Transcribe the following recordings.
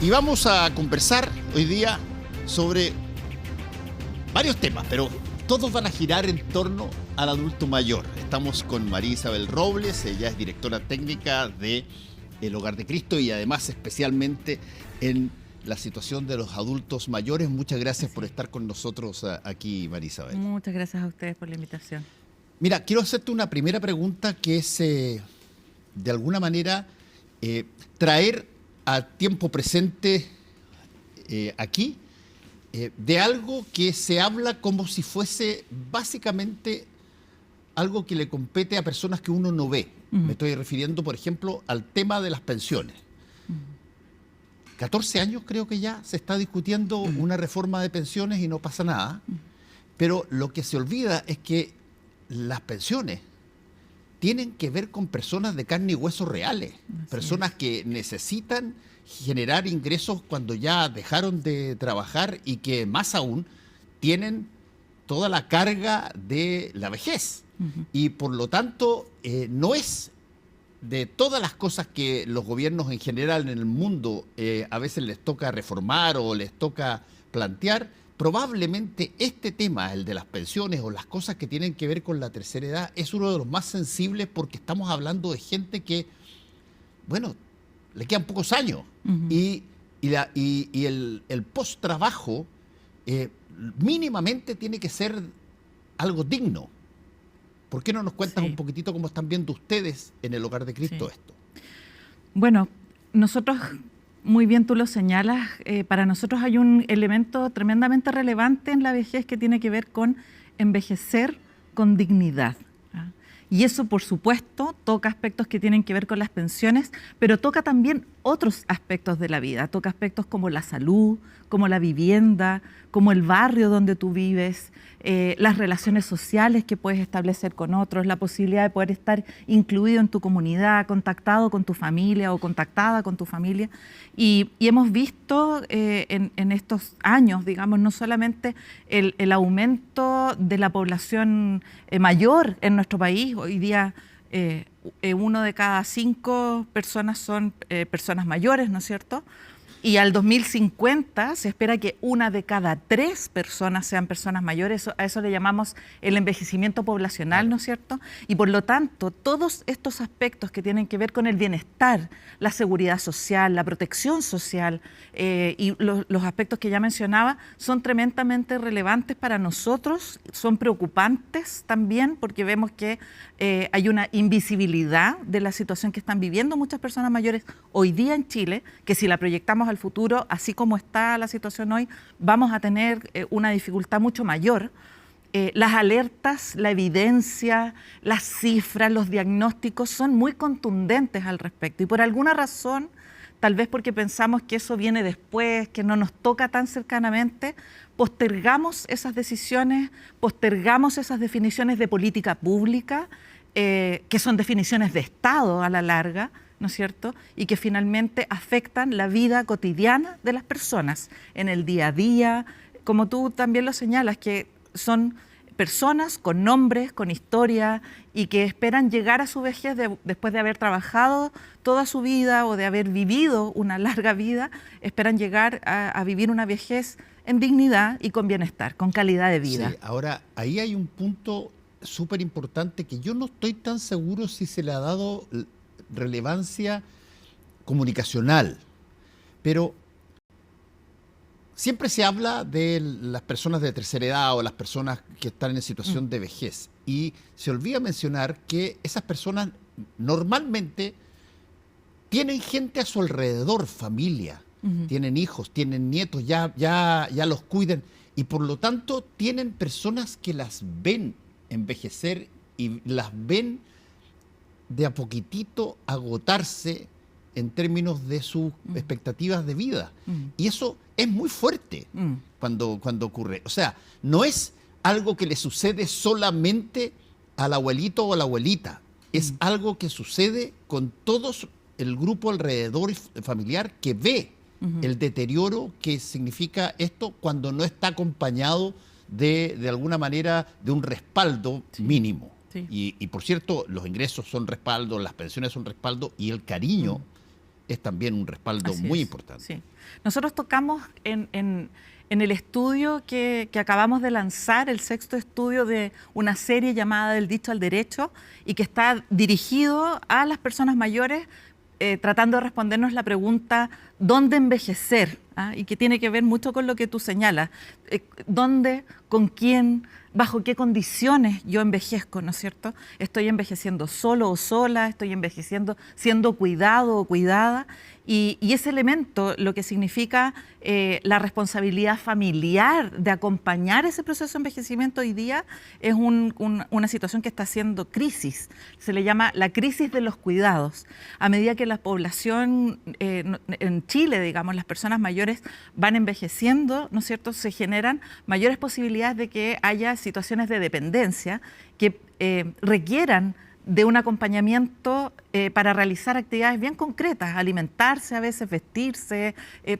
Y vamos a conversar hoy día sobre varios temas, pero todos van a girar en torno al adulto mayor. Estamos con María Isabel Robles, ella es directora técnica de El Hogar de Cristo y además especialmente en la situación de los adultos mayores. Muchas gracias por estar con nosotros aquí, María Isabel. Muchas gracias a ustedes por la invitación. Mira, quiero hacerte una primera pregunta que es, de alguna manera, traer a tiempo presente aquí de algo que se habla como si fuese básicamente algo que le compete a personas que uno no ve. Me estoy refiriendo, por ejemplo, al tema de las pensiones. 14 años creo que ya se está discutiendo una reforma de pensiones y no pasa nada. Pero lo que se olvida es que las pensiones tienen que ver con personas de carne y hueso reales, personas que necesitan generar ingresos cuando ya dejaron de trabajar y que más aún tienen toda la carga de la vejez. Y por lo tanto no es de todas las cosas que los gobiernos en general en el mundo a veces les toca reformar o les toca plantear. Probablemente este tema, el de las pensiones o las cosas que tienen que ver con la tercera edad, es uno de los más sensibles porque estamos hablando de gente que, bueno, le quedan pocos años y el post-trabajo mínimamente tiene que ser algo digno. ¿Por qué no nos cuentas un poquitito cómo están viendo ustedes en el Hogar de Cristo esto? Bueno, nosotros... Muy bien, tú lo señalas. Para nosotros hay un elemento tremendamente relevante en la vejez que tiene que ver con envejecer con dignidad. Y eso, por supuesto, toca aspectos que tienen que ver con las pensiones, pero toca también otros aspectos de la vida. Toca aspectos como la salud, como la vivienda, como el barrio donde tú vives, las relaciones sociales que puedes establecer con otros, la posibilidad de poder estar incluido en tu comunidad, contactado con tu familia o contactada con tu familia. Y hemos visto en estos años, digamos, no solamente el aumento de la población mayor en nuestro país. Hoy día 1 de cada 5 personas son personas mayores, ¿no es cierto? Y al 2050 se espera que 1 de cada 3 personas sean personas mayores. A eso le llamamos el envejecimiento poblacional, ¿no es cierto? Y por lo tanto, todos estos aspectos que tienen que ver con el bienestar, la seguridad social, la protección social y los aspectos que ya mencionaba son tremendamente relevantes para nosotros, son preocupantes también porque vemos que hay una invisibilidad de la situación que están viviendo muchas personas mayores hoy día en Chile, que si la proyectamos al futuro, así como está la situación hoy, vamos a tener una dificultad mucho mayor. Las alertas, la evidencia, las cifras, los diagnósticos son muy contundentes al respecto y por alguna razón, tal vez porque pensamos que eso viene después, que no nos toca tan cercanamente, postergamos esas decisiones, postergamos esas definiciones de política pública, que son definiciones de Estado a la larga, ¿no es cierto? Y que finalmente afectan la vida cotidiana de las personas en el día a día, como tú también lo señalas, que son personas con nombres, con historia y que esperan llegar a su vejez después de haber trabajado toda su vida o de haber vivido una larga vida, esperan llegar a vivir una vejez en dignidad y con bienestar, con calidad de vida. Sí, ahora, ahí hay un punto súper importante que yo no estoy tan seguro si se le ha dado relevancia comunicacional, pero siempre se habla de las personas de tercera edad o las personas que están en situación de vejez y se olvida mencionar que esas personas normalmente tienen gente a su alrededor, familia, tienen hijos, tienen nietos, ya los cuidan y por lo tanto tienen personas que las ven envejecer y las ven de a poquitito agotarse en términos de sus expectativas de vida. Y eso es muy fuerte cuando ocurre. O sea, no es algo que le sucede solamente al abuelito o a la abuelita. Es algo que sucede con todos el grupo alrededor familiar que ve el deterioro que significa esto cuando no está acompañado de alguna manera de un respaldo mínimo. Sí. Y por cierto, los ingresos son respaldo, las pensiones son respaldo y el cariño es también un respaldo Así muy es, importante. sí. Nosotros tocamos en el estudio que acabamos de lanzar, el 6º estudio de una serie llamada Del Dicho al Derecho, y que está dirigido a las personas mayores, tratando de respondernos la pregunta ¿dónde envejecer? ¿Ah? Y que tiene que ver mucho con lo que tú señalas. ¿Dónde, con quién, bajo qué condiciones yo envejezco, ¿no es cierto? ¿Estoy envejeciendo solo o sola? ¿Estoy envejeciendo siendo cuidado o cuidada? Y ese elemento, lo que significa la responsabilidad familiar de acompañar ese proceso de envejecimiento hoy día, es una situación que está haciendo crisis. Se le llama la crisis de los cuidados. A medida que la población en Chile, digamos, las personas mayores van envejeciendo, ¿no es cierto?, se generan mayores posibilidades de que haya situaciones de dependencia que requieran de un acompañamiento para realizar actividades bien concretas, alimentarse a veces, vestirse,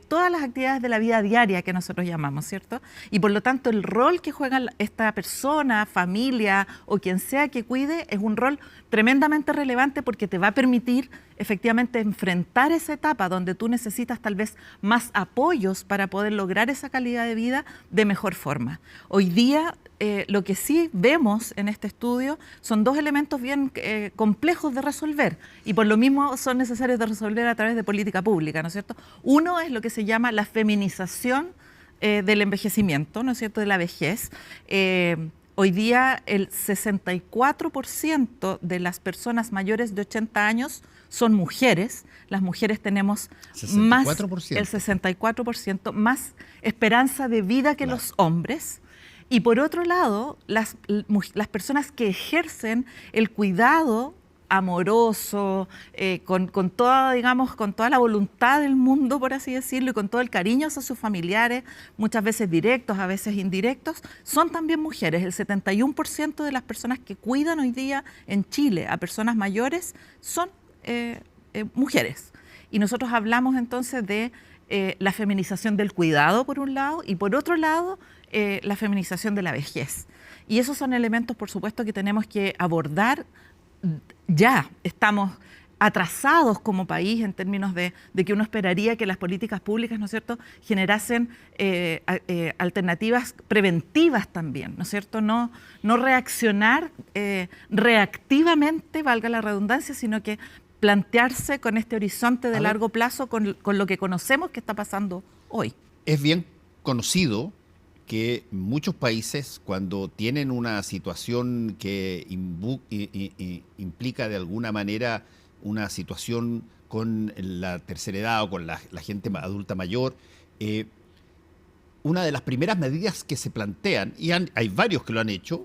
todas las actividades de la vida diaria que nosotros llamamos, ¿cierto? Y por lo tanto el rol que juega esta persona, familia o quien sea que cuide es un rol tremendamente relevante porque te va a permitir efectivamente enfrentar esa etapa donde tú necesitas tal vez más apoyos para poder lograr esa calidad de vida de mejor forma. Hoy día lo que sí vemos en este estudio son dos elementos bien complejos de resolver y por lo mismo son necesarios de resolver a través de política pública, ¿no es cierto? Uno es lo que se llama la feminización del envejecimiento, ¿no es cierto?, de la vejez. Hoy día el 64% de las personas mayores de 80 años son mujeres. Las mujeres tenemos 64%. el 64% más esperanza de vida que los hombres. Y por otro lado, las personas que ejercen el cuidado amoroso, con toda, digamos, con toda la voluntad del mundo, por así decirlo, y con todo el cariño hacia sus familiares, muchas veces directos, a veces indirectos, son también mujeres. El 71% de las personas que cuidan hoy día en Chile a personas mayores son mujeres. Y nosotros hablamos entonces de la feminización del cuidado, por un lado, y por otro lado, la feminización de la vejez. Y esos son elementos, por supuesto, que tenemos que abordar. Ya estamos atrasados como país en términos de que uno esperaría que las políticas públicas, ¿no es cierto?, generasen alternativas preventivas también, ¿no es cierto? No reaccionar reactivamente, valga la redundancia, sino que plantearse con este horizonte de largo plazo con lo que conocemos que está pasando hoy. Es bien conocido que muchos países, cuando tienen una situación que implica de alguna manera una situación con la tercera edad o con la gente adulta mayor, una de las primeras medidas que se plantean, y hay varios que lo han hecho,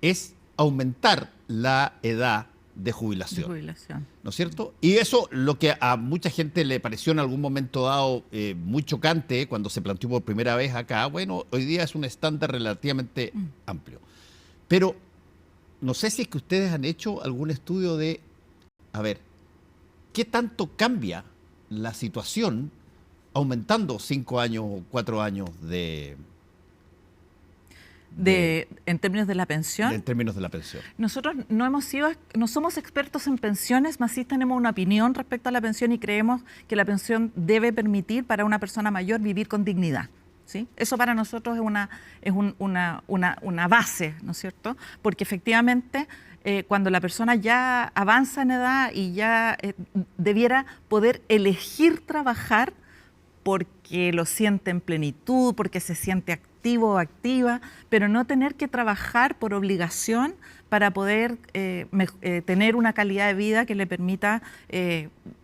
es aumentar la edad de jubilación, ¿no es cierto? Y eso, lo que a mucha gente le pareció en algún momento dado muy chocante cuando se planteó por primera vez acá, bueno, hoy día es un estándar relativamente amplio. Pero no sé si es que ustedes han hecho algún estudio de, a ver, ¿qué tanto cambia la situación aumentando 5 años o 4 años en términos de la pensión. En términos de la pensión. Nosotros no somos expertos en pensiones, más sí tenemos una opinión respecto a la pensión y creemos que la pensión debe permitir para una persona mayor vivir con dignidad, ¿sí? Eso para nosotros es una base, ¿no es cierto? Porque efectivamente cuando la persona ya avanza en edad y ya debiera poder elegir trabajar porque lo siente en plenitud, porque se siente activo o activa, pero no tener que trabajar por obligación para poder tener una calidad de vida que le permita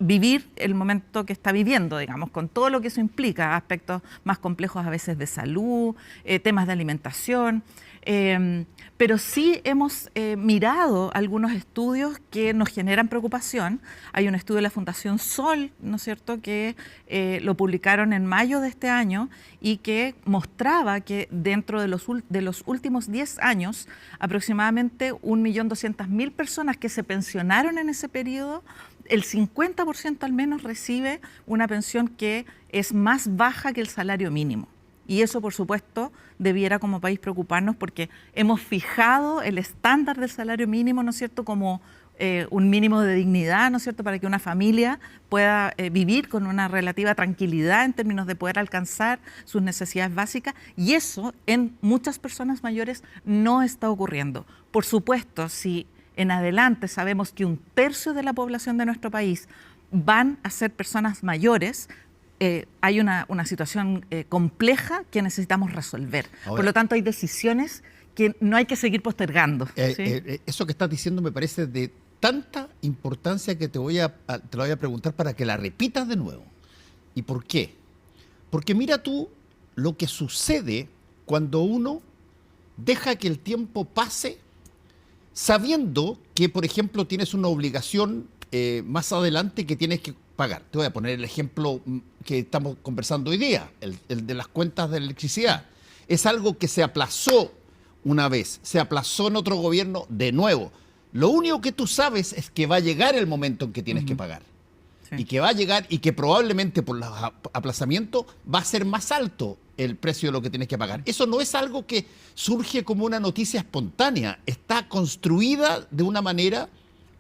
vivir el momento que está viviendo, digamos, con todo lo que eso implica, aspectos más complejos a veces de salud, temas de alimentación. Pero sí hemos mirado algunos estudios que nos generan preocupación. Hay un estudio de la Fundación Sol, ¿no es cierto?, que lo publicaron en mayo de este año y que mostraba que dentro de los últimos 10 años, aproximadamente 1.200.000 personas que se pensionaron en ese periodo, el 50% al menos recibe una pensión que es más baja que el salario mínimo. Y eso, por supuesto, debiera como país preocuparnos porque hemos fijado el estándar del salario mínimo, ¿no es cierto?, como un mínimo de dignidad, ¿no es cierto?, para que una familia pueda vivir con una relativa tranquilidad en términos de poder alcanzar sus necesidades básicas, y eso en muchas personas mayores no está ocurriendo. Por supuesto, si en adelante sabemos que 1/3 de la población de nuestro país van a ser personas mayores, hay una situación compleja que necesitamos resolver. Ahora, por lo tanto, hay decisiones que no hay que seguir postergando. ¿Sí? Eso que estás diciendo me parece de tanta importancia que te lo voy a preguntar para que la repitas de nuevo. ¿Y por qué? Porque mira tú lo que sucede cuando uno deja que el tiempo pase sabiendo que, por ejemplo, tienes una obligación más adelante que tienes que pagar. Te voy a poner el ejemplo que estamos conversando hoy día, el de las cuentas de electricidad. Es algo que se aplazó una vez, se aplazó en otro gobierno de nuevo. Lo único que tú sabes es que va a llegar el momento en que tienes que pagar. Sí. Y que va a llegar y que probablemente por los aplazamientos va a ser más alto el precio de lo que tienes que pagar. Eso no es algo que surge como una noticia espontánea, está construida de una manera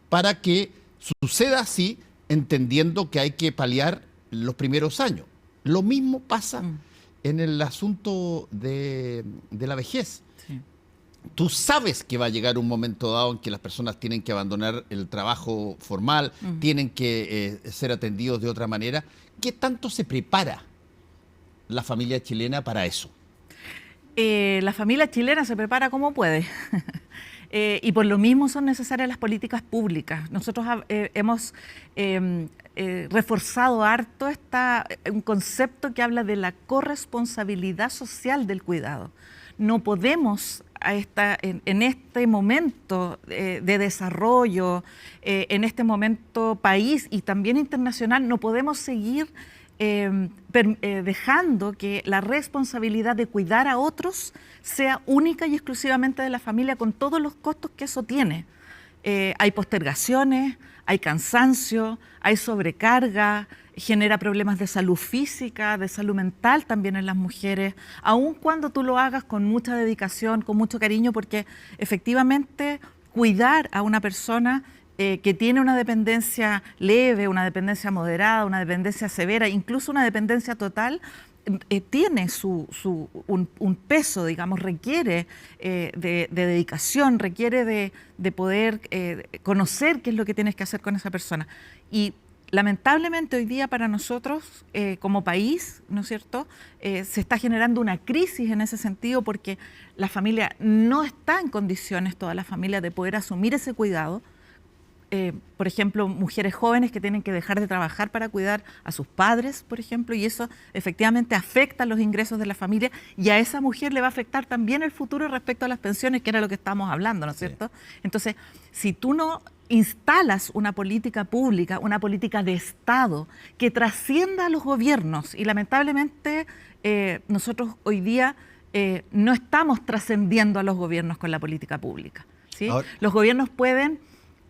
para que suceda así, entendiendo que hay que paliar los primeros años. Lo mismo pasa en el asunto de la vejez. Sí. Tú sabes que va a llegar un momento dado en que las personas tienen que abandonar el trabajo formal, tienen que ser atendidos de otra manera. ¿Qué tanto se prepara la familia chilena para eso? La familia chilena se prepara como puede. Y por lo mismo son necesarias las políticas públicas. Nosotros hemos reforzado harto un concepto que habla de la corresponsabilidad social del cuidado. No podemos en este momento de desarrollo, en este momento país y también internacional, no podemos seguir dejando que la responsabilidad de cuidar a otros sea única y exclusivamente de la familia, con todos los costos que eso tiene. Hay postergaciones, hay cansancio, hay sobrecarga, genera problemas de salud física, de salud mental también en las mujeres, aun cuando tú lo hagas con mucha dedicación, con mucho cariño, porque efectivamente cuidar a una persona que tiene una dependencia leve, una dependencia moderada, una dependencia severa, incluso una dependencia total, tiene un peso, digamos, requiere de dedicación, requiere de poder conocer qué es lo que tienes que hacer con esa persona. Y lamentablemente hoy día para nosotros como país, ¿no es cierto?, se está generando una crisis en ese sentido porque la familia no está en condiciones, toda la familia, de poder asumir ese cuidado. Por ejemplo, mujeres jóvenes que tienen que dejar de trabajar para cuidar a sus padres, por ejemplo, y eso efectivamente afecta los ingresos de la familia, y a esa mujer le va a afectar también el futuro respecto a las pensiones, que era lo que estábamos hablando, ¿no es cierto? Entonces, si tú no instalas una política pública, una política de Estado que trascienda a los gobiernos, y lamentablemente nosotros hoy día no estamos trascendiendo a los gobiernos con la política pública, ¿sí? Ahora, los gobiernos pueden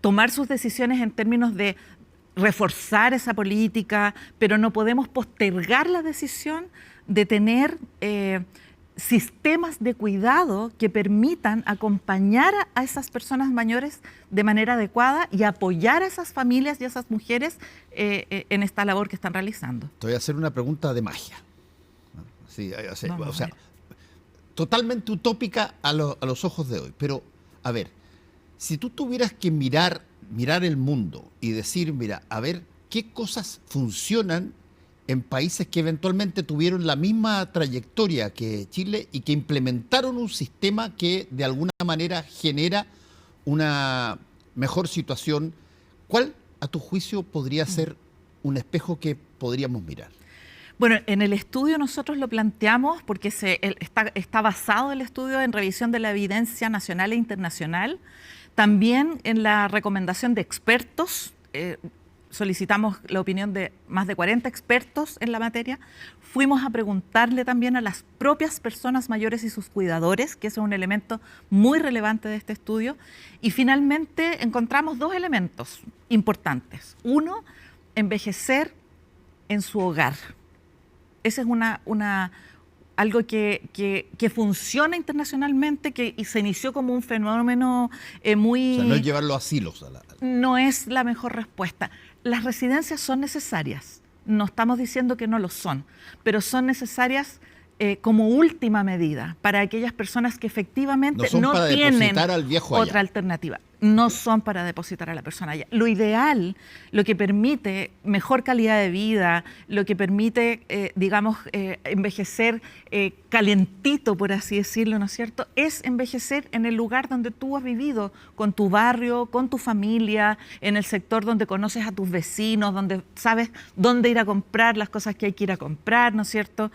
tomar sus decisiones en términos de reforzar esa política, pero no podemos postergar la decisión de tener sistemas de cuidado que permitan acompañar a esas personas mayores de manera adecuada y apoyar a esas familias y a esas mujeres en esta labor que están realizando. Te voy a hacer una pregunta de magia. Sí, totalmente utópica a los ojos de hoy, pero a ver, si tú tuvieras que mirar el mundo y decir, mira, a ver, ¿qué cosas funcionan en países que eventualmente tuvieron la misma trayectoria que Chile y que implementaron un sistema que de alguna manera genera una mejor situación? ¿Cuál, a tu juicio, podría ser un espejo que podríamos mirar? Bueno, en el estudio nosotros lo planteamos porque está basado el estudio en revisión de la evidencia nacional e internacional. También en la recomendación de expertos, solicitamos la opinión de más de 40 expertos en la materia. Fuimos a preguntarle también a las propias personas mayores y sus cuidadores, que es un elemento muy relevante de este estudio. Y finalmente encontramos 2 elementos importantes. Uno, envejecer en su hogar. Esa es algo que funciona internacionalmente, y se inició como un fenómeno muy... O sea, no es llevarlo a asilos. No es la mejor respuesta. Las residencias son necesarias, no estamos diciendo que no lo son, pero son necesarias como última medida para aquellas personas que efectivamente no tienen otra alternativa. No son para depositar a la persona allá. Lo ideal, lo que permite mejor calidad de vida, lo que permite, envejecer calentito, por así decirlo, ¿no es cierto?, es envejecer en el lugar donde tú has vivido, con tu barrio, con tu familia, en el sector donde conoces a tus vecinos, donde sabes dónde ir a comprar las cosas que hay que ir a comprar, ¿no es cierto?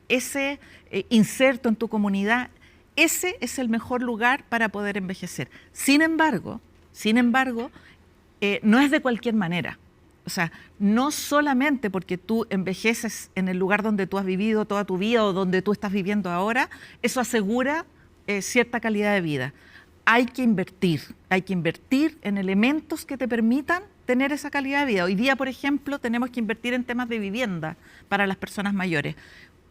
Ese inserto en tu comunidad, ese es el mejor lugar para poder envejecer. Sin embargo, no es de cualquier manera. O sea, no solamente porque tú envejeces en el lugar donde tú has vivido toda tu vida o donde tú estás viviendo ahora, eso asegura cierta calidad de vida. Hay que invertir en elementos que te permitan tener esa calidad de vida. Hoy día, por ejemplo, tenemos que invertir en temas de vivienda para las personas mayores.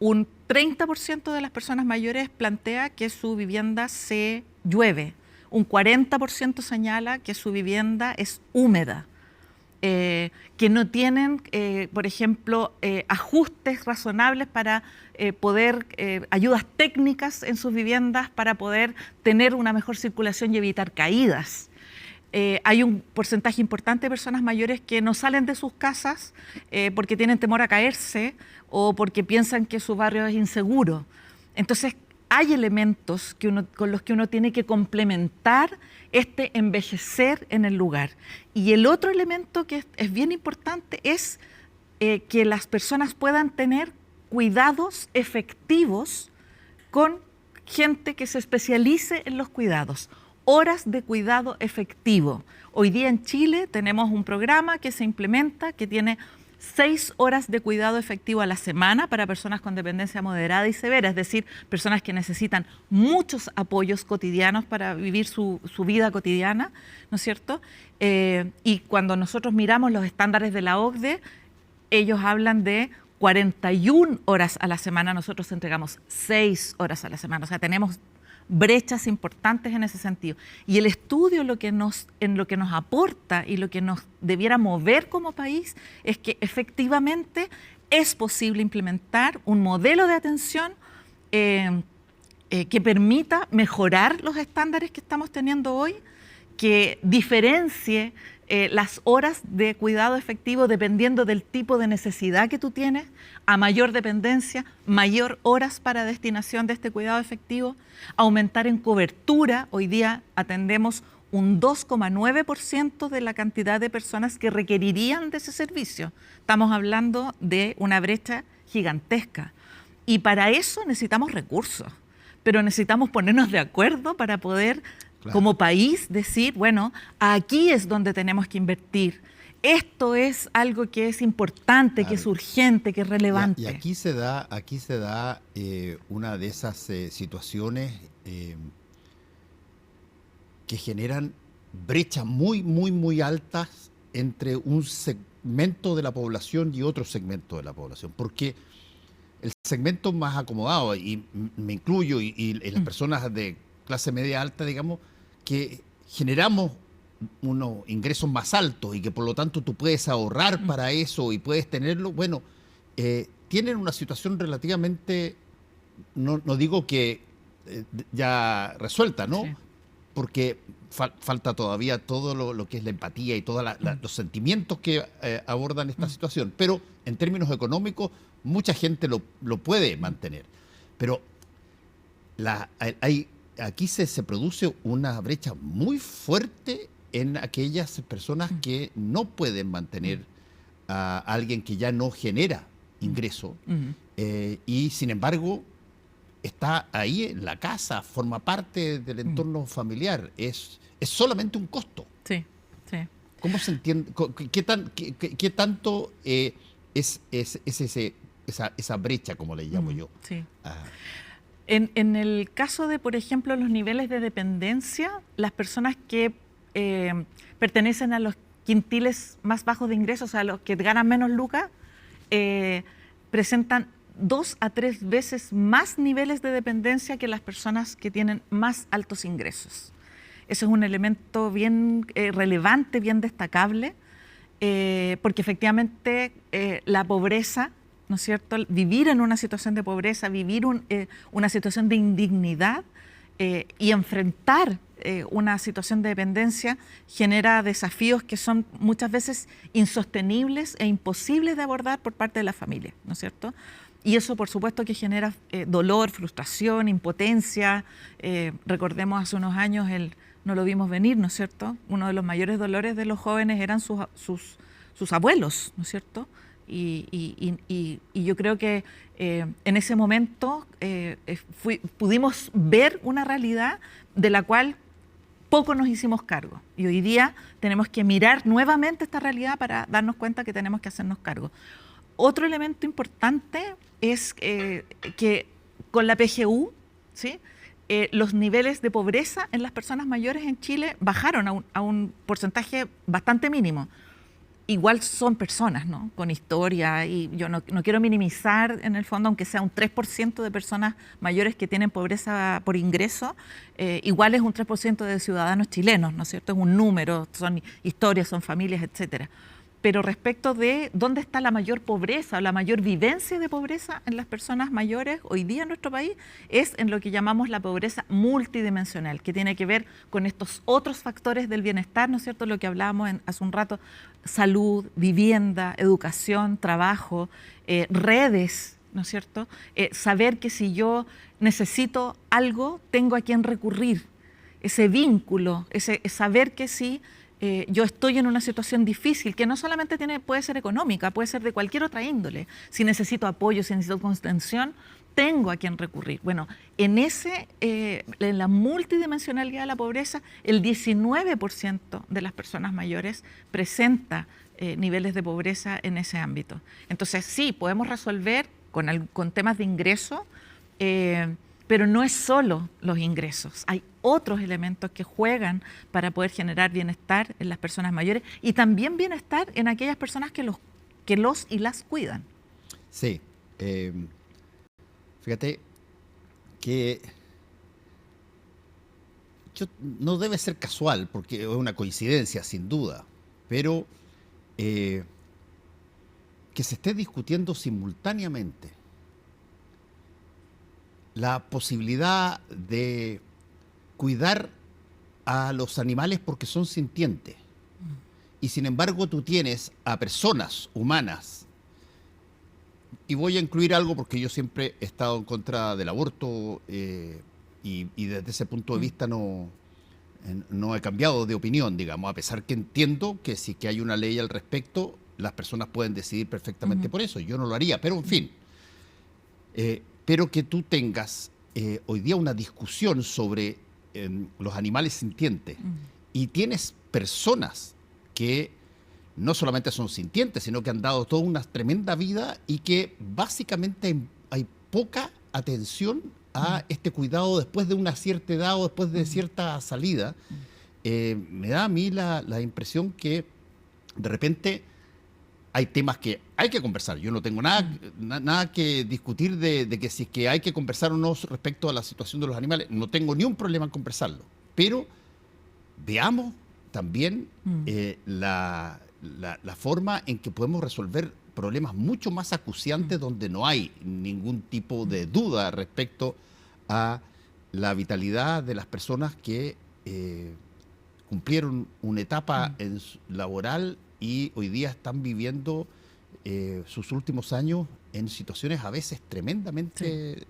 Un 30% de las personas mayores plantea que su vivienda se llueve. Un 40% señala que su vivienda es húmeda. Que no tienen, por ejemplo, ajustes razonables para poder, ayudas técnicas en sus viviendas para poder tener una mejor circulación y evitar caídas. Hay un porcentaje importante de personas mayores que no salen de sus casas porque tienen temor a caerse o porque piensan que su barrio es inseguro. Entonces, hay elementos con los que uno tiene que complementar este envejecer en el lugar. Y el otro elemento que es bien importante es que las personas puedan tener cuidados efectivos con gente que se especialice en los cuidados. Horas de cuidado efectivo. Hoy día en Chile tenemos un programa que se implementa que tiene 6 horas de cuidado efectivo a la semana para personas con dependencia moderada y severa, es decir, personas que necesitan muchos apoyos cotidianos para vivir su vida cotidiana, ¿no es cierto? Y cuando nosotros miramos los estándares de la OCDE, ellos hablan de 41 horas a la semana, nosotros entregamos 6 horas a la semana, o sea, tenemos brechas importantes en ese sentido. Y el estudio en lo que nos aporta y lo que nos debiera mover como país es que efectivamente es posible implementar un modelo de atención que permita mejorar los estándares que estamos teniendo hoy, que diferencie las horas de cuidado efectivo dependiendo del tipo de necesidad que tú tienes. A mayor dependencia, mayor horas para destinación de este cuidado efectivo, aumentar en cobertura. Hoy día atendemos un 2,9% de la cantidad de personas que requerirían de ese servicio. Estamos hablando de una brecha gigantesca. Y para eso necesitamos recursos, pero necesitamos ponernos de acuerdo para poder, claro, como país, decir, bueno, aquí es donde tenemos que invertir. Esto es algo que es importante, claro, que es urgente, que es relevante. Y aquí se da una de esas situaciones que generan brechas muy, muy, muy altas entre un segmento de la población y otro segmento de la población. Porque el segmento más acomodado, y me incluyo, y las personas de clase media alta, digamos, que generamos unos ingresos más altos y que por lo tanto tú puedes ahorrar para eso y puedes tenerlo, bueno, tienen una situación relativamente, no digo que ya resuelta, ¿no? Sí. Porque falta todavía todo lo que es la empatía y todos los sentimientos que abordan esta situación, pero en términos económicos mucha gente lo puede mantener, pero aquí se produce una brecha muy fuerte en aquellas personas que no pueden mantener a alguien que ya no genera ingreso y sin embargo está ahí en la casa, forma parte del entorno familiar, es solamente un costo. Sí, sí. ¿Cómo se entiende? ¿Qué tanto es esa brecha, como le llamo yo? Sí. En el caso de, por ejemplo, los niveles de dependencia, las personas que pertenecen a los quintiles más bajos de ingresos, a los que ganan menos lucas, presentan 2 a 3 veces más niveles de dependencia que las personas que tienen más altos ingresos. Eso es un elemento bien relevante, bien destacable, porque efectivamente la pobreza, ¿no es cierto?, vivir en una situación de pobreza, vivir una situación de indignidad y enfrentar una situación de dependencia genera desafíos que son muchas veces insostenibles e imposibles de abordar por parte de la familia, ¿no es cierto? Y eso, por supuesto, que genera dolor, frustración, impotencia. Recordemos hace unos años, no lo vimos venir, ¿no es cierto? Uno de los mayores dolores de los jóvenes eran sus abuelos, ¿no es cierto? Y yo creo que en ese momento pudimos ver una realidad de la cual poco nos hicimos cargo. Y hoy día tenemos que mirar nuevamente esta realidad para darnos cuenta que tenemos que hacernos cargo. Otro elemento importante es que con la PGU, ¿sí?, los niveles de pobreza en las personas mayores en Chile bajaron a un porcentaje bastante mínimo. Igual son personas, ¿no?, con historia, y yo no quiero minimizar en el fondo, aunque sea un 3% de personas mayores que tienen pobreza por ingreso, igual es un 3% de ciudadanos chilenos, ¿no es cierto? Es un número, son historias, son familias, etcétera. Pero respecto de dónde está la mayor pobreza o la mayor vivencia de pobreza en las personas mayores hoy día en nuestro país, es en lo que llamamos la pobreza multidimensional, que tiene que ver con estos otros factores del bienestar, ¿no es cierto?, lo que hablábamos hace un rato: salud, vivienda, educación, trabajo, redes, ¿no es cierto? Saber que si yo necesito algo, tengo a quién recurrir, ese vínculo, saber que si yo estoy en una situación difícil, que no solamente puede ser económica, puede ser de cualquier otra índole. Si necesito apoyo, si necesito contención, tengo a quien recurrir. Bueno, en la multidimensionalidad de la pobreza, el 19% de las personas mayores presenta niveles de pobreza en ese ámbito. Entonces, sí, podemos resolver con temas de ingreso, pero no es solo los ingresos. Hay otros elementos que juegan para poder generar bienestar en las personas mayores y también bienestar en aquellas personas que los y las cuidan. Sí. Fíjate que no debe ser casual, porque es una coincidencia, sin duda, pero que se esté discutiendo simultáneamente la posibilidad de cuidar a los animales porque son sintientes. Y sin embargo tú tienes a personas humanas, y voy a incluir algo porque yo siempre he estado en contra del aborto y desde ese punto de vista no he cambiado de opinión, digamos, a pesar que entiendo que si que hay una ley al respecto, las personas pueden decidir perfectamente por eso. Yo no lo haría, pero en fin. Pero que tú tengas hoy día una discusión sobre los animales sintientes y tienes personas que no solamente son sintientes, sino que han dado toda una tremenda vida y que básicamente hay poca atención a este cuidado después de una cierta edad o después de cierta salida. Me da a mí la impresión que de repente hay temas que hay que conversar. Yo no tengo nada que discutir de que si es que hay que conversar o no respecto a la situación de los animales. No tengo ni un problema en conversarlo. Pero veamos también la forma en que podemos resolver problemas mucho más acuciantes donde no hay ningún tipo de duda respecto a la vitalidad de las personas que cumplieron una etapa laboral y hoy día están viviendo sus últimos años en situaciones a veces tremendamente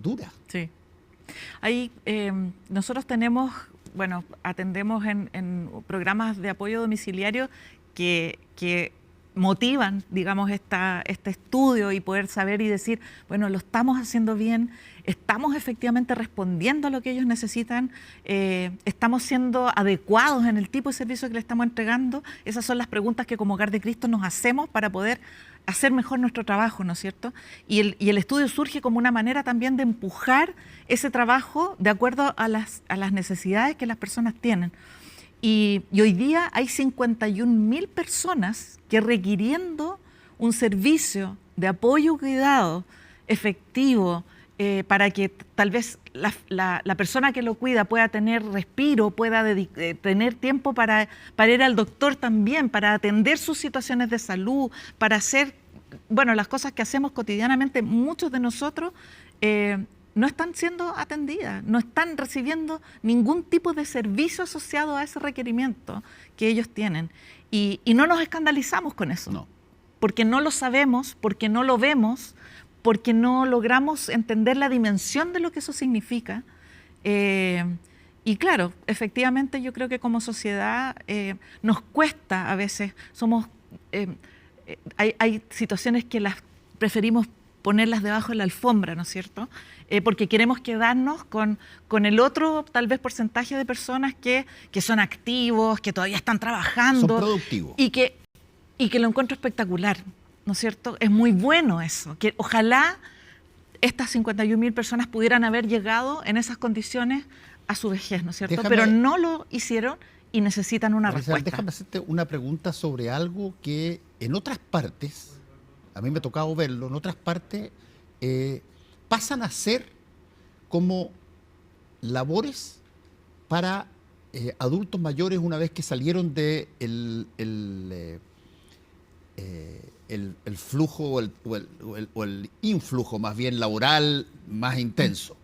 duras. Sí. Ahí nosotros tenemos, atendemos en programas de apoyo domiciliario que motivan, digamos, este estudio y poder saber y decir, bueno, lo estamos haciendo bien, estamos efectivamente respondiendo a lo que ellos necesitan, estamos siendo adecuados en el tipo de servicio que le estamos entregando. Esas son las preguntas que como Hogar de Cristo nos hacemos para poder hacer mejor nuestro trabajo, ¿no es cierto? Y el estudio surge como una manera también de empujar ese trabajo de acuerdo a las necesidades que las personas tienen. Y hoy día hay 51.000 personas que, requiriendo un servicio de apoyo y cuidado efectivo, para que tal vez la persona que lo cuida pueda tener respiro, pueda tener tiempo para ir al doctor también, para atender sus situaciones de salud, para hacer, bueno, las cosas que hacemos cotidianamente, muchos de nosotros no están siendo atendidas, no están recibiendo ningún tipo de servicio asociado a ese requerimiento que ellos tienen. Y no nos escandalizamos con eso, No. porque no lo sabemos, porque no lo vemos, porque no logramos entender la dimensión de lo que eso significa. Y claro, efectivamente yo creo que como sociedad nos cuesta a veces, hay situaciones que las preferimos ponerlas debajo de la alfombra, ¿no es cierto? Porque queremos quedarnos con el otro, tal vez, porcentaje de personas que son activos, que todavía están trabajando. Son productivos. Y que lo encuentro espectacular, ¿no es cierto? Es muy bueno eso, que ojalá estas 51.000 personas pudieran haber llegado en esas condiciones a su vejez, ¿no es cierto? Pero no lo hicieron y necesitan una respuesta. Déjame hacerte una pregunta sobre algo que en otras partes, a mí me ha tocado verlo, en otras partes pasan a ser como labores para adultos mayores una vez que salieron de el flujo o el influjo más bien laboral más intenso,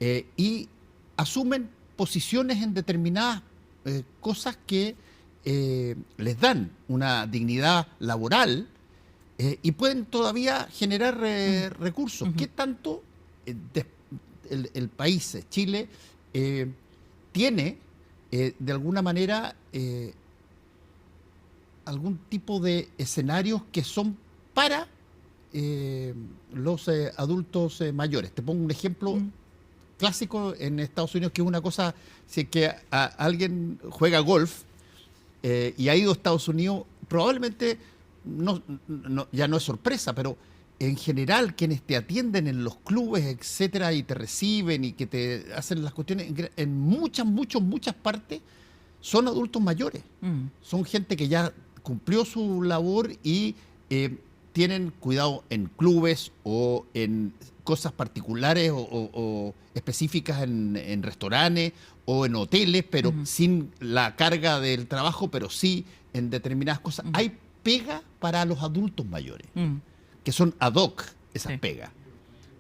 y asumen posiciones en determinadas cosas que les dan una dignidad laboral, y pueden todavía generar recursos. ¿Qué tanto el país, Chile, tiene de alguna manera algún tipo de escenarios que son para los adultos mayores? Te pongo un ejemplo clásico en Estados Unidos, que es una cosa, si que alguien juega golf y ha ido a Estados Unidos, probablemente ya no es sorpresa, pero en general quienes te atienden en los clubes, etcétera, y te reciben y que te hacen las cuestiones, en muchas partes son adultos mayores. Son gente que ya cumplió su labor y tienen cuidado en clubes o en cosas particulares o específicas en restaurantes o en hoteles, pero sin la carga del trabajo, pero sí en determinadas cosas. Hay pega para los adultos mayores, que son ad hoc esas pegas.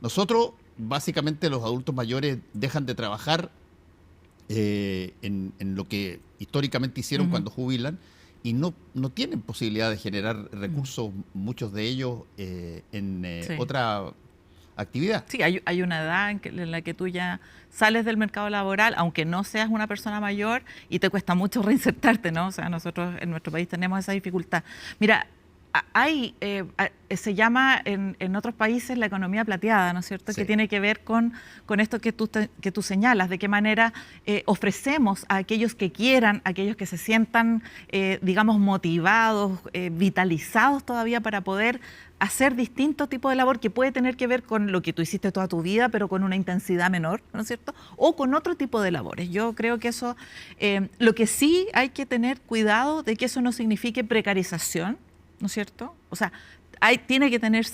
Nosotros, básicamente, los adultos mayores dejan de trabajar en lo que históricamente hicieron cuando jubilan, y no tienen posibilidad de generar recursos, muchos de ellos, en otra actividad. Sí, hay una edad en la que tú ya sales del mercado laboral, aunque no seas una persona mayor, y te cuesta mucho reinsertarte, ¿no? O sea, nosotros en nuestro país tenemos esa dificultad. Mira, se llama en otros países la economía plateada, ¿no es cierto? Sí. Que tiene que ver con esto que tú señalas, de qué manera ofrecemos a aquellos que quieran, a aquellos que se sientan, digamos, motivados, vitalizados todavía para poder hacer distintos tipos de labor que puede tener que ver con lo que tú hiciste toda tu vida, pero con una intensidad menor, ¿no es cierto? O con otro tipo de labores. Yo creo que eso, lo que sí hay que tener cuidado de que eso no signifique precarización, ¿no es cierto? O sea, tiene que tener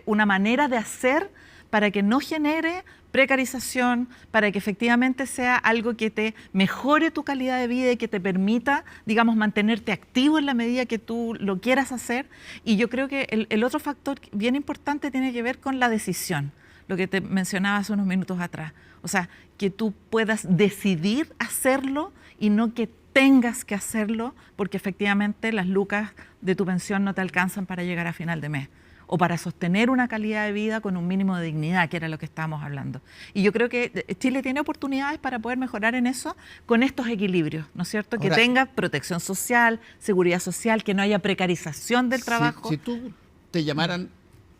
una manera de hacer para que no genere precarización, para que efectivamente sea algo que te mejore tu calidad de vida y que te permita, digamos, mantenerte activo en la medida que tú lo quieras hacer. Y yo creo que el otro factor bien importante tiene que ver con la decisión, lo que te mencionaba hace unos minutos atrás. O sea, que tú puedas decidir hacerlo y no que tengas que hacerlo, porque efectivamente las lucas de tu pensión no te alcanzan para llegar a final de mes o para sostener una calidad de vida con un mínimo de dignidad, que era lo que estábamos hablando. Y yo creo que Chile tiene oportunidades para poder mejorar en eso con estos equilibrios, ¿no es cierto? Ahora, que tenga protección social, seguridad social, que no haya precarización del trabajo. Si tú te llamaran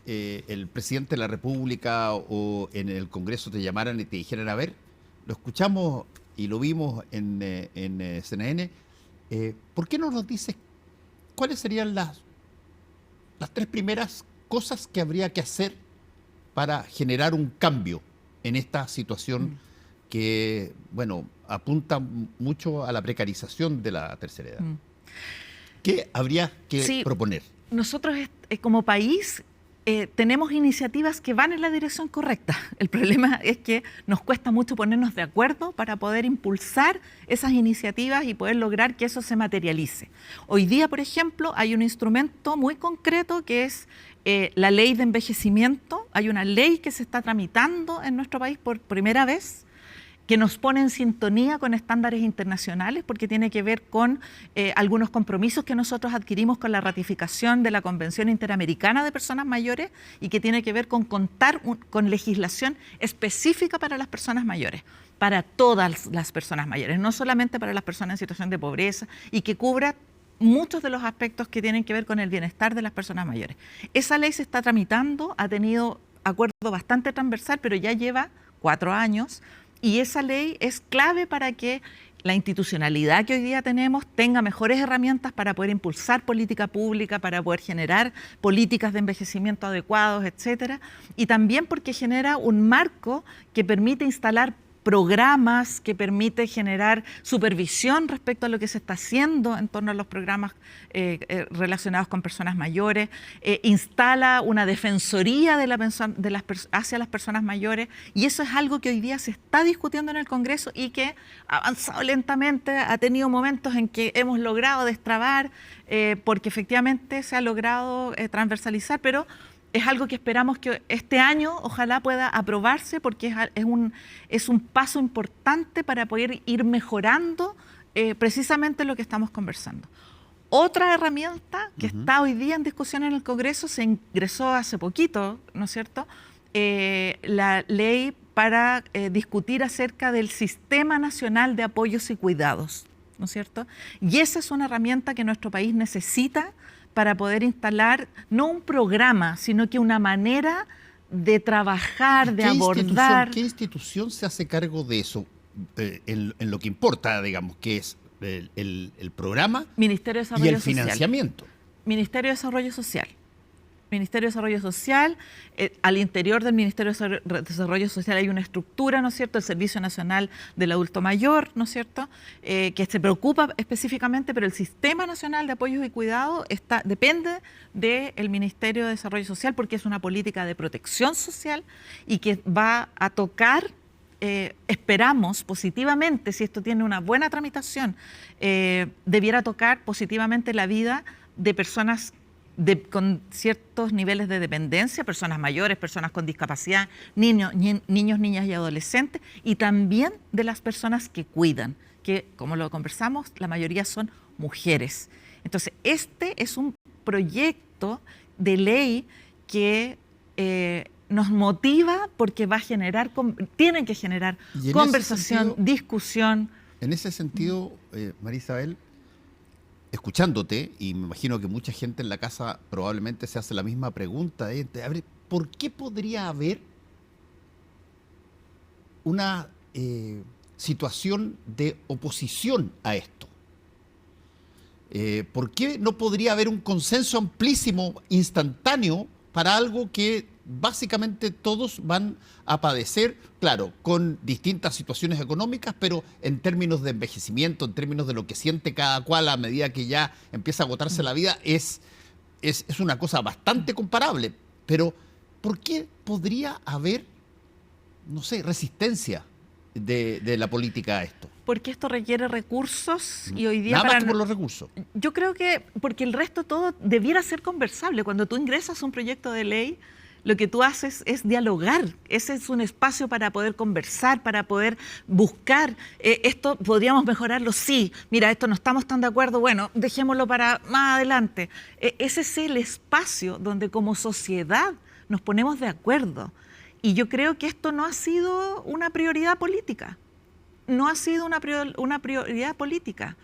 el presidente de la República o en el Congreso te llamaran y te dijeran, a ver, lo escuchamos y lo vimos en CNN, ¿por qué no nos dices cuáles serían las 3 primeras cosas que habría que hacer para generar un cambio en esta situación que, bueno, apunta mucho a la precarización de la tercera edad? ¿Qué habría que proponer? Nosotros como país tenemos iniciativas que van en la dirección correcta. El problema es que nos cuesta mucho ponernos de acuerdo para poder impulsar esas iniciativas y poder lograr que eso se materialice. Hoy día, por ejemplo, hay un instrumento muy concreto que es la ley de envejecimiento. Hay una ley que se está tramitando en nuestro país por primera vez, que nos pone en sintonía con estándares internacionales, porque tiene que ver con algunos compromisos que nosotros adquirimos con la ratificación de la Convención Interamericana de Personas Mayores, y que tiene que ver con contar con legislación específica para las personas mayores, para todas las personas mayores, no solamente para las personas en situación de pobreza, y que cubra muchos de los aspectos que tienen que ver con el bienestar de las personas mayores. Esa ley se está tramitando, ha tenido acuerdo bastante transversal, pero ya lleva 4 años, y esa ley es clave para que la institucionalidad que hoy día tenemos tenga mejores herramientas para poder impulsar política pública, para poder generar políticas de envejecimiento adecuados, etcétera, y también porque genera un marco que permite instalar programas, que permite generar supervisión respecto a lo que se está haciendo en torno a los programas relacionados con personas mayores, instala una defensoría hacia las personas mayores, y eso es algo que hoy día se está discutiendo en el Congreso y que ha avanzado lentamente, ha tenido momentos en que hemos logrado destrabar, porque efectivamente se ha logrado transversalizar, pero es algo que esperamos que este año ojalá pueda aprobarse, porque es un paso importante para poder ir mejorando precisamente lo que estamos conversando. Otra herramienta que está hoy día en discusión en el Congreso, se ingresó hace poquito, ¿no es cierto?, la ley para discutir acerca del Sistema Nacional de Apoyos y Cuidados, ¿no es cierto? Y esa es una herramienta que nuestro país necesita para poder instalar no un programa, sino que una manera de trabajar, de abordar. ¿Qué institución se hace cargo de eso en lo que importa, digamos, que es el programa Ministerio de Desarrollo y el Social. financiamiento? Ministerio de Desarrollo Social. Ministerio de Desarrollo Social, al interior del Ministerio de Desarrollo Social hay una estructura, ¿no es cierto?, el Servicio Nacional del Adulto Mayor, ¿no es cierto?, que se preocupa específicamente, pero el Sistema Nacional de Apoyos y Cuidados depende del Ministerio de Desarrollo Social, porque es una política de protección social y que va a tocar, esperamos positivamente, si esto tiene una buena tramitación, debiera tocar positivamente la vida de personas con ciertos niveles de dependencia, personas mayores, personas con discapacidad, niños, niñas y adolescentes, y también de las personas que cuidan, que, como lo conversamos, la mayoría son mujeres. Entonces, este es un proyecto de ley que nos motiva, porque va a generar, tienen que generar conversación, discusión. En ese sentido, María Isabel, escuchándote, y me imagino que mucha gente en la casa probablemente se hace la misma pregunta, ¿por qué podría haber una situación de oposición a esto? ¿Por qué no podría haber un consenso amplísimo, instantáneo, para algo que básicamente todos van a padecer, claro, con distintas situaciones económicas, pero en términos de envejecimiento, en términos de lo que siente cada cual a medida que ya empieza a agotarse la vida, es una cosa bastante comparable? Pero ¿por qué podría haber, no sé, resistencia de la política a esto? Porque esto requiere recursos, y hoy día Nada más que por los recursos. Yo creo que porque el resto todo debiera ser conversable. Cuando tú ingresas un proyecto de ley, lo que tú haces es dialogar. Ese es un espacio para poder conversar, para poder buscar. Esto podríamos mejorarlo, sí. Mira, esto no estamos tan de acuerdo, bueno, dejémoslo para más adelante. Ese es el espacio donde como sociedad nos ponemos de acuerdo. Y yo creo que esto no ha sido una prioridad política. No ha sido una prioridad política.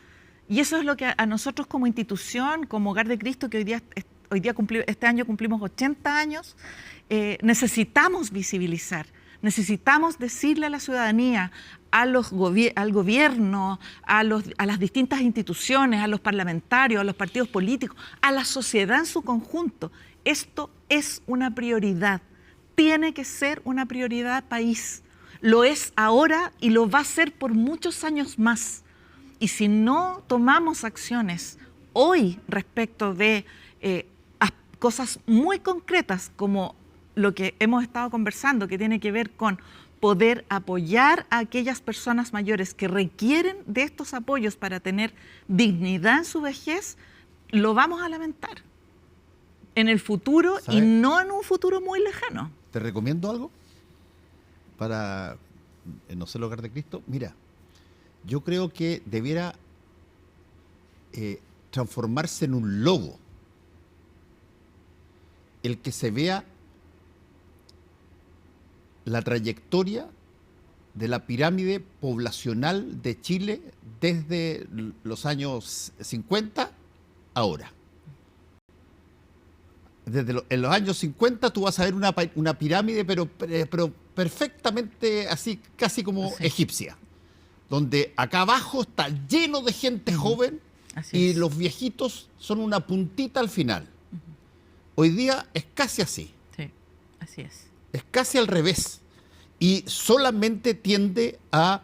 Y eso es lo que a nosotros como institución, como Hogar de Cristo, que este año cumplimos 80 años, necesitamos visibilizar, necesitamos decirle a la ciudadanía, al gobierno, a las distintas instituciones, a los parlamentarios, a los partidos políticos, a la sociedad en su conjunto: esto es una prioridad, tiene que ser una prioridad país. Lo es ahora y lo va a ser por muchos años más. Y si no tomamos acciones hoy respecto de cosas muy concretas como lo que hemos estado conversando, que tiene que ver con poder apoyar a aquellas personas mayores que requieren de estos apoyos para tener dignidad en su vejez, lo vamos a lamentar en el futuro. ¿Sabes? Y no en un futuro muy lejano. ¿Te recomiendo algo para no ser el hogar de Cristo? Mira, yo creo que debiera transformarse en un logo el que se vea la trayectoria de la pirámide poblacional de Chile desde los años 50 ahora. En los años 50 tú vas a ver una pirámide, pero perfectamente así, casi como egipcia, donde acá abajo está lleno de gente joven y los viejitos son una puntita al final. Hoy día es casi así. Sí, así es. Es casi al revés y solamente tiende a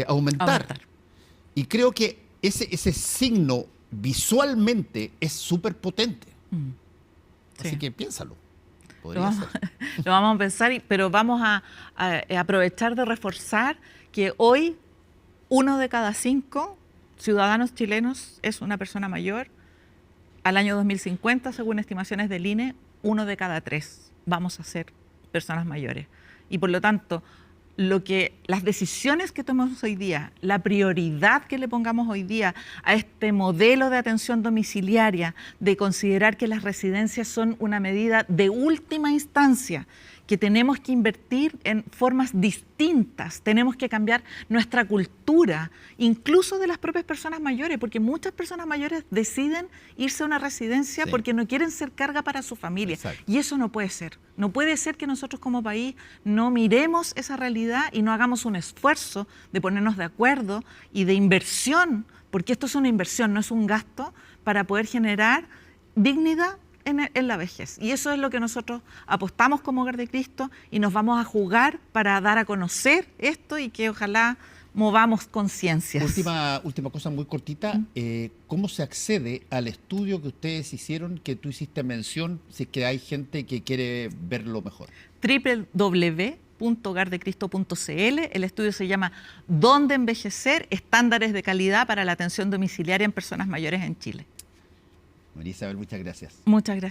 aumentar. Y creo que ese signo visualmente es súper potente. Así que piénsalo. Lo vamos a pensar, pero vamos a aprovechar de reforzar que hoy 1 de cada 5 ciudadanos chilenos es una persona mayor. Al año 2050, según estimaciones del INE, 1 de cada 3 vamos a ser personas mayores. Y por lo tanto, las decisiones que tomemos hoy día, la prioridad que le pongamos hoy día a este modelo de atención domiciliaria, de considerar que las residencias son una medida de última instancia, que tenemos que invertir en formas distintas, tenemos que cambiar nuestra cultura, incluso de las propias personas mayores, porque muchas personas mayores deciden irse a una residencia porque no quieren ser carga para su familia. Exacto. Y eso no puede ser. No puede ser que nosotros como país no miremos esa realidad y no hagamos un esfuerzo de ponernos de acuerdo y de inversión, porque esto es una inversión, no es un gasto, para poder generar dignidad en la vejez. Y eso es lo que nosotros apostamos como Hogar de Cristo y nos vamos a jugar para dar a conocer esto y que ojalá movamos conciencias. Última cosa muy cortita. ¿Cómo se accede al estudio que ustedes hicieron, que tú hiciste mención, si es que hay gente que quiere verlo mejor? www.hogardecristo.cl. El estudio se llama ¿Dónde envejecer? Estándares de calidad para la atención domiciliaria en personas mayores en Chile. María Isabel, muchas gracias. Muchas gracias.